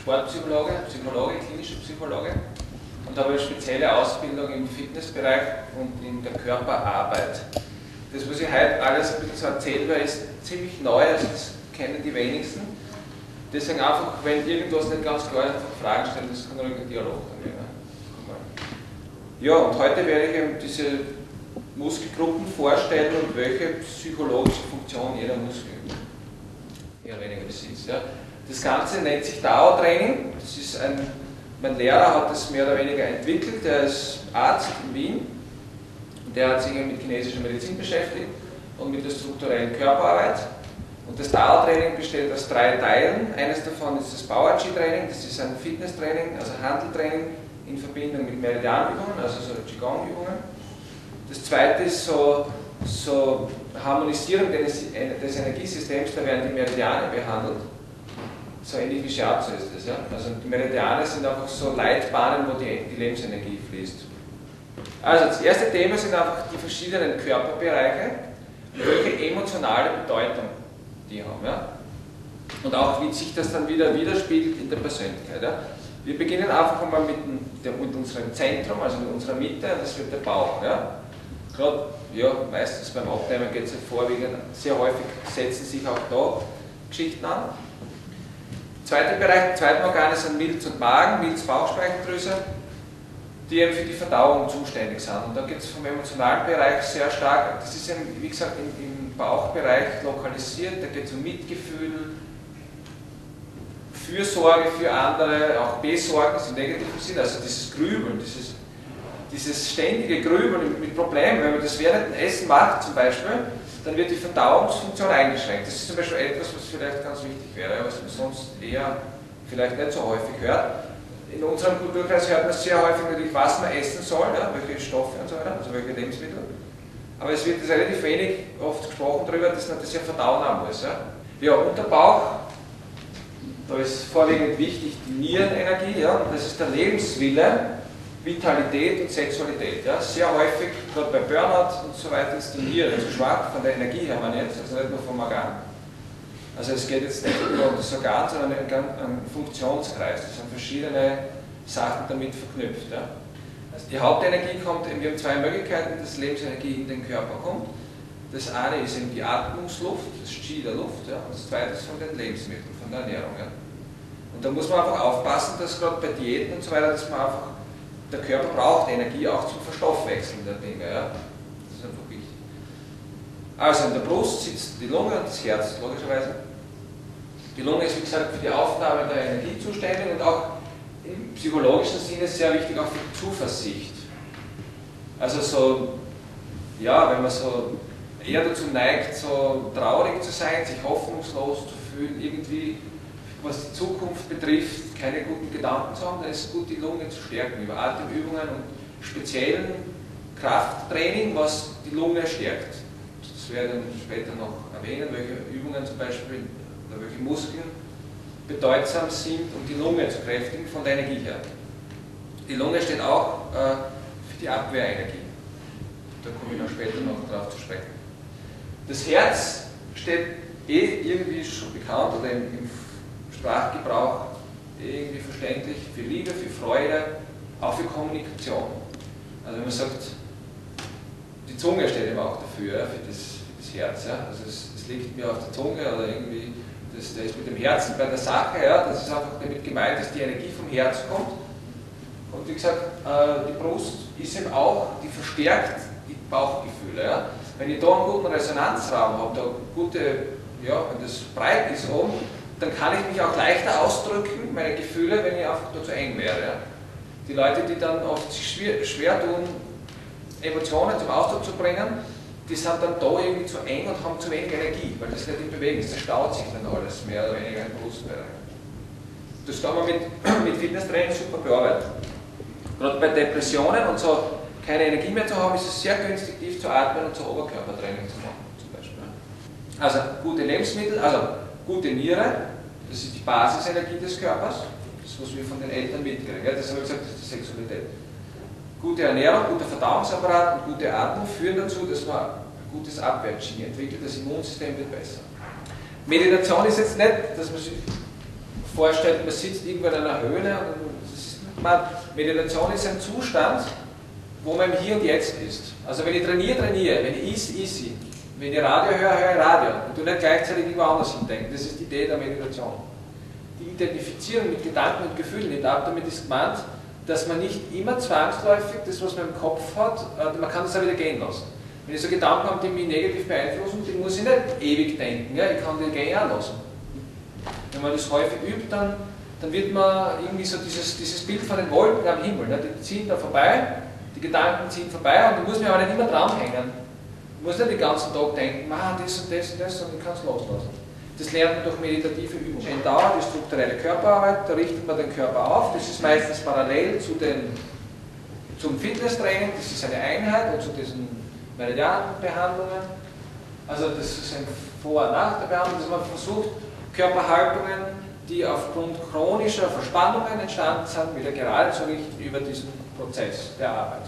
Sportpsychologe, Psychologe, klinischer Psychologe und habe eine spezielle Ausbildung im Fitnessbereich und in der Körperarbeit. Das, was ich heute alles ein bisschen so erzählen werde, ist ziemlich neu, also das kennen die wenigsten. Deswegen einfach, wenn irgendwas nicht ganz klar ist, einfach Fragen stellen, das kann ruhig ein Dialog dann werden. Ja, und heute werde ich eben diese Muskelgruppen vorstellen und welche psychologische Funktion jeder Muskel mehr oder weniger besitzt. Ja. Das Ganze nennt sich Dauertraining. Das ist mein Lehrer hat das mehr oder weniger entwickelt, der ist Arzt in Wien. Der hat sich mit chinesischer Medizin beschäftigt und mit der strukturellen Körperarbeit. Und das Dauertraining besteht aus 3 Teilen. Eines davon ist das Power-G-Training, das ist ein Fitnesstraining, also Hanteltraining in Verbindung mit Meridianübungen, also so Qigong-Übungen. Das zweite ist so Harmonisierung des Energiesystems, da werden die Meridiane behandelt. So ähnlich wie Shiatsu ist das. Ja? Also die Meridiane sind einfach so Leitbahnen, wo die Lebensenergie fließt. Also das erste Thema sind einfach die verschiedenen Körperbereiche und welche emotionale Bedeutung die haben. Ja? Und auch wie sich das dann wieder widerspiegelt in der Persönlichkeit. Ja? Wir beginnen einfach mal mit unserem Zentrum, also mit unserer Mitte, und das wird der Bauch. Ja? Gerade, ja, meistens beim Abnehmen geht es ja vorwiegend, sehr häufig setzen sich auch da Geschichten an. Zweiter Bereich, die zweiten Organe sind Milz und Magen, Milz, Bauchspeicheldrüse, die eben für die Verdauung zuständig sind. Und da geht es vom emotionalen Bereich sehr stark, das ist eben, wie gesagt, im Bauchbereich lokalisiert, da geht es um Mitgefühl, Fürsorge für andere, auch Besorgnis im negativen Sinn, also dieses Grübeln, dieses ständige Grübeln mit Problemen. Wenn man das während dem Essen macht zum Beispiel, dann wird die Verdauungsfunktion eingeschränkt. Das ist zum Beispiel etwas, was vielleicht ganz wichtig wäre, was man sonst eher vielleicht nicht so häufig hört. In unserem Kulturkreis hört man sehr häufig natürlich, was man essen soll, ja, welche Stoffe und so weiter, also welche Lebensmittel. Aber es wird relativ wenig oft gesprochen darüber, dass man das ja verdauen haben muss. Ja, ja, und der Bauch, da ist vorwiegend wichtig die Nierenenergie, ja, das ist der Lebenswille, Vitalität und Sexualität. Ja. Sehr häufig, gerade bei Burnout und so weiter, ist die Niere zu schwach von der Energie her, man jetzt, also nicht nur vom Organ. Also es geht jetzt nicht nur um das Organ, sondern um Funktionskreis. Das sind verschiedene Sachen damit verknüpft. Ja. Also die Hauptenergie kommt, wir haben 2 Möglichkeiten, dass Lebensenergie in den Körper kommt. Das eine ist eben die Atmungsluft, das Qi der Luft, ja, und das zweite ist von den Lebensmitteln, von der Ernährung. Ja. Und da muss man einfach aufpassen, dass gerade bei Diäten und so weiter, dass man einfach, der Körper braucht Energie auch zum Verstoffwechseln der Dinge. Ja. Das ist einfach wichtig. Also in der Brust sitzt die Lunge und das Herz, logischerweise. Die Lunge ist, wie gesagt, für die Aufnahme der Energie zuständig und auch im psychologischen Sinne sehr wichtig auch für die Zuversicht. Also so, ja, wenn man so eher dazu neigt, so traurig zu sein, sich hoffnungslos zu fühlen, irgendwie, was die Zukunft betrifft, keine guten Gedanken zu haben, dann ist es gut, die Lunge zu stärken über Atemübungen und speziellen Krafttraining, was die Lunge stärkt. Das werde ich später noch erwähnen, welche Übungen zum Beispiel oder welche Muskeln bedeutsam sind, um die Lunge zu kräftigen von der Energie her. Die Lunge steht auch für die Abwehrenergie. Da komme ich noch später noch darauf zu sprechen. Das Herz steht irgendwie schon bekannt oder im Sprachgebrauch irgendwie verständlich für Liebe, für Freude, auch für Kommunikation. Also wenn man sagt, die Zunge steht eben auch dafür, ja, für das Herz. Ja. Also es liegt mir auf der Zunge oder irgendwie, der ist mit dem Herzen bei der Sache, ja, das ist einfach damit gemeint, dass die Energie vom Herz kommt. Und wie gesagt, die Brust ist eben auch, die verstärkt die Bauchgefühle. Ja. Wenn ich da einen guten Resonanzraum habe, da gute, ja, wenn das breit ist oben, dann kann ich mich auch leichter ausdrücken, meine Gefühle, wenn ich einfach da zu eng wäre. Ja. Die Leute, die dann oft sich schwer tun, Emotionen zum Ausdruck zu bringen, die sind dann da irgendwie zu eng und haben zu wenig Energie, weil das nicht in Bewegung ist, das staut sich dann alles mehr oder weniger im Brustbereich. Das kann man mit Fitnesstraining super bearbeiten. Gerade bei Depressionen und so keine Energie mehr zu haben, ist es sehr günstig, tief zu atmen und so Oberkörpertraining zu machen, zum Beispiel. Also gute Lebensmittel, also gute Niere, das ist die Basisenergie des Körpers, das was wir von den Eltern mitkriegen, ja, das habe ich gesagt, das ist die Sexualität. Gute Ernährung, guter Verdauungsapparat und gute Atmung führen dazu, dass man ein gutes Abwehr-Qi entwickelt, das Immunsystem wird besser. Meditation ist jetzt nicht, dass man sich vorstellt, man sitzt irgendwo in einer Höhle. Meditation ist ein Zustand, wo man im Hier und Jetzt ist. Also wenn ich trainiere, wenn ich isse. Wenn ich Radio höre, höre ich Radio. Und du nicht gleichzeitig irgendwo anders hindenken. Das ist die Idee der Meditation. Die Identifizierung mit Gedanken und Gefühlen. Ich glaube, damit ist gemeint, dass man nicht immer zwangsläufig das, was man im Kopf hat, man kann das auch wieder gehen lassen. Wenn ich so Gedanken habe, die mich negativ beeinflussen, die muss ich nicht ewig denken. Ja? Ich kann die gehen auch lassen. Wenn man das häufig übt, dann wird man irgendwie so dieses Bild von den Wolken am Himmel, ne? Die ziehen da vorbei, die Gedanken ziehen vorbei und du musst mich aber nicht immer dranhängen. Du musst nicht den ganzen Tag denken, das und das und das, sondern ich kann es loslassen. Das lernt man durch meditative Übungen. In Dauer die strukturelle Körperarbeit, da richtet man den Körper auf, das ist meistens parallel zum Fitnesstraining, das ist eine Einheit und zu diesen Meridianbehandlungen. Also das ist ein Vor- und Nach der Behandlung, dass man versucht, Körperhaltungen, die aufgrund chronischer Verspannungen entstanden sind, wieder gerade zu richten über diesen Prozess der Arbeit.